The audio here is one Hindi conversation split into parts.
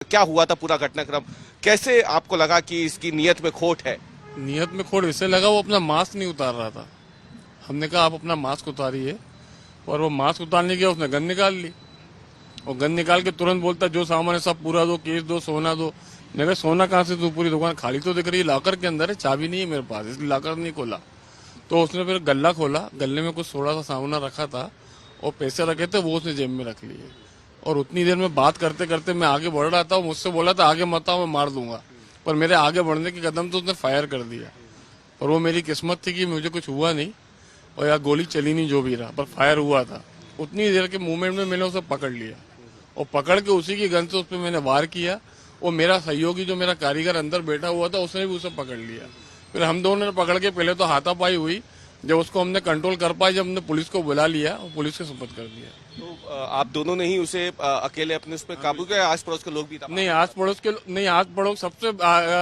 क्या हुआ था पूरा घटनाक्रम, कैसे आपको लगा कि इसकी नीयत में खोट है? नियत में खोट इससे लगा, वो अपना मास्क नहीं उतार रहा था। हमने कहा आप अपना मास्क उतारिए, और वो मास्क उतारने गया, उसने गन निकाल ली और गन निकाल के तुरंत बोलता जो सामान है सब पूरा दो, केस दो, सोना दो। मैंने कहा सोना कहाँ से दो, पूरी दुकान खाली तो दिख रही है, लॉकर के अंदर है, चाबी नहीं है मेरे पास, इसलिए लॉकर नहीं खोला। तो उसने फिर गल्ला खोला, गले में कुछ थोड़ा सा सामान रखा था और पैसे रखे थे, वो उसने जेब में रख लिए। और उतनी देर में बात करते करते मैं आगे बढ़ रहा था, मुझसे बोला था आगे मत आओ मैं मार दूंगा, पर मेरे आगे बढ़ने के कदम तो उसने फायर कर दिया। और वो मेरी किस्मत थी कि मुझे कुछ हुआ नहीं और या गोली चली नहीं, जो भी रहा, पर फायर हुआ था। उतनी देर के मूवमेंट में मैंने उसे पकड़ लिया और पकड़ के उसी की गन से उस पर मैंने वार किया। और मेरा सहयोगी जो मेरा कारीगर अंदर बैठा हुआ था, उसने भी उसे पकड़ लिया। फिर हम दोनों ने पकड़ के पहले तो हाथापाई हुई, जब उसको हमने कंट्रोल कर पाया, जब हमने पुलिस को बुला लिया और पुलिस के सुपुर्द कर दिया। तो आप दोनों ने ही उसे अकेले अपने उस पर काबू किया, आस पड़ोस के लोग भी था? नहीं, आस पड़ोस सबसे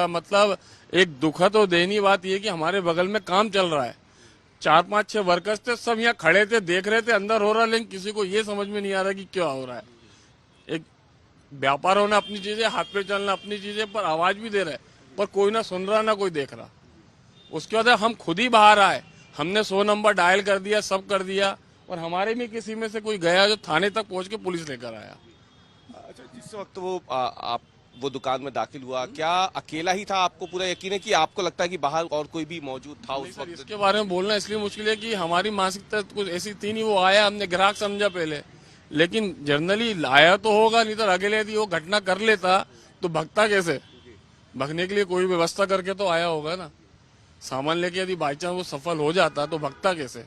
मतलब एक दुखद और दयनीय बात यह कि हमारे बगल में काम चल रहा है, 4-5-6 वर्कर्स थे, सब यहाँ खड़े थे, देख रहे थे अंदर हो रहा, लेकिन किसी को ये समझ में नहीं आ रहा कि क्या हो रहा है। एक व्यापार होना अपनी चीजें, हाथ पे चलना अपनी चीजें, पर आवाज भी दे रहे, पर कोई ना सुन रहा ना कोई देख रहा। उसके बाद हम खुद ही बाहर आए, हमने 100 नंबर डायल कर दिया, सब कर दिया, और हमारे में किसी में से कोई गया जो थाने तक पहुंच के पुलिस लेकर आया। अच्छा, जिस वक्त वो आप वो दुकान में दाखिल हुआ, क्या अकेला ही था? आपको पूरा यकीन है कि आपको लगता है कि बाहर और कोई भी मौजूद था उस वक्त? इसके बारे में बोलना इसलिए मुश्किल है कि हमारी मानसिकता कुछ ऐसी थी नहीं। वो आया, हमने ग्राहक समझा पहले, लेकिन जनरली लाया तो होगा, नहीं तो अकेले यदि वो घटना कर लेता तो भगता कैसे? भगने के लिए कोई व्यवस्था करके तो आया होगा ना। सामान लेके यदि बाई चांस वो सफल हो जाता तो भगता कैसे?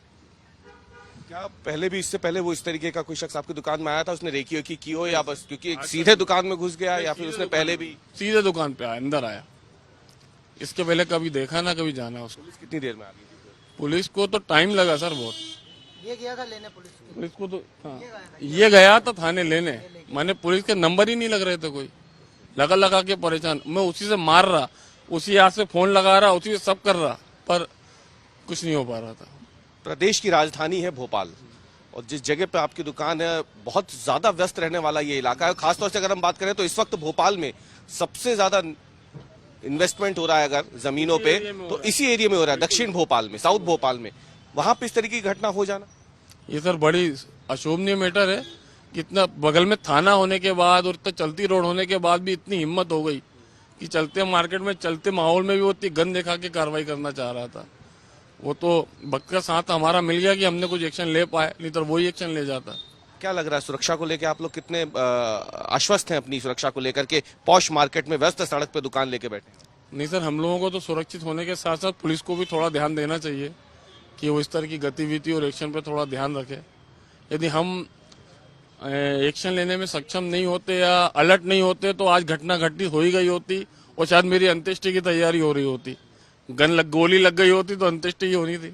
क्या पहले भी, इससे पहले वो इस तरीके का कोई शख्स आपकी दुकान में आया था, उसने रेकी वेकी की हो, या बस क्योंकि सीधे दुकान में घुस गया, या फिर उसने पहले भी सीधे दुकान पे आया, अंदर आया? इसके पहले कभी देखा ना कभी जाना उसको। कितनी देर में आ गई? पुलिस को तो टाइम लगा सर बहुत। ये गया था लेने पुलिस को तो हाँ, ये गया था थाने लेने, मैंने पुलिस के नंबर ही नहीं लग रहे थे, कोई लगा लगा के परेशान। मैं उसी से मार रहा, उसी हाथ से फोन लगा रहा, उसी से सब कर रहा, पर कुछ नहीं हो पा रहा था। प्रदेश की राजधानी है भोपाल, और जिस जगह पे आपकी दुकान है बहुत ज्यादा व्यस्त रहने वाला ये इलाका है। खासतौर से अगर हम बात करें तो इस वक्त भोपाल में सबसे ज्यादा इन्वेस्टमेंट हो रहा है अगर जमीनों पे, तो इसी एरिया में हो रहा है, दक्षिण भोपाल में, साउथ भोपाल में। वहां पे इस तरीके की घटना हो जाना, ये सर बड़ी अशोभनीय मैटर है। कितना बगल में थाना होने के बाद और इतना चलती रोड होने के बाद भी इतनी हिम्मत हो गई कि चलते मार्केट में, चलते माहौल में भी वो इतनी गन दिखा के कार्रवाई करना चाह रहा था। वो तो वक्त का साथ हमारा मिल गया कि हमने कुछ एक्शन ले पाए, नहीं तो वही एक्शन ले जाता। क्या लग रहा है सुरक्षा को लेकर आप लोग कितने आश्वस्त हैं अपनी सुरक्षा को लेकर के? पॉश मार्केट में व्यस्त सड़क पे दुकान लेके बैठे? नहीं सर, हम लोगों को तो सुरक्षित होने के साथ साथ पुलिस को भी थोड़ा ध्यान देना चाहिए कि वो इस तरह की गतिविधि और एक्शन पे थोड़ा ध्यान रखे। यदि हम एक्शन लेने में सक्षम नहीं होते या अलर्ट नहीं होते तो आज घटना घटित हो ही गई होती, और शायद मेरी अंत्येष्टि की तैयारी हो रही होती। गोली लग गई होती तो अंत्येष्टि ही होनी थी।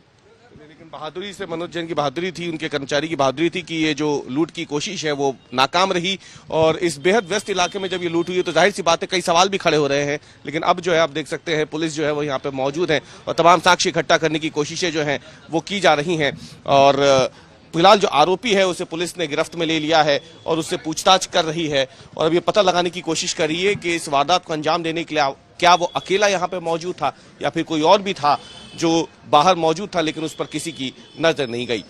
लेकिन बहादुरी से, मनोज जैन की बहादुरी थी, उनके कर्मचारी की बहादुरी थी कि ये जो लूट की कोशिश है वो नाकाम रही। और इस बेहद व्यस्त इलाके में जब ये लूट हुई तो जाहिर सी बात है कई सवाल भी खड़े हो रहे हैं। लेकिन अब जो है आप देख सकते हैं पुलिस जो है वो यहाँ पे मौजूद है और तमाम साक्ष्य इकट्ठा करने की कोशिशें जो हैं वो की जा रही हैं। और फिलहाल जो आरोपी है उसे पुलिस ने गिरफ्त में ले लिया है और उससे पूछताछ कर रही है, और अब ये पता लगाने की कोशिश कर रही है कि इस वारदात को अंजाम देने के लिए क्या वो अकेला यहाँ पे मौजूद था या फिर कोई और भी था जो बाहर मौजूद था, लेकिन उस पर किसी की नजर नहीं गई।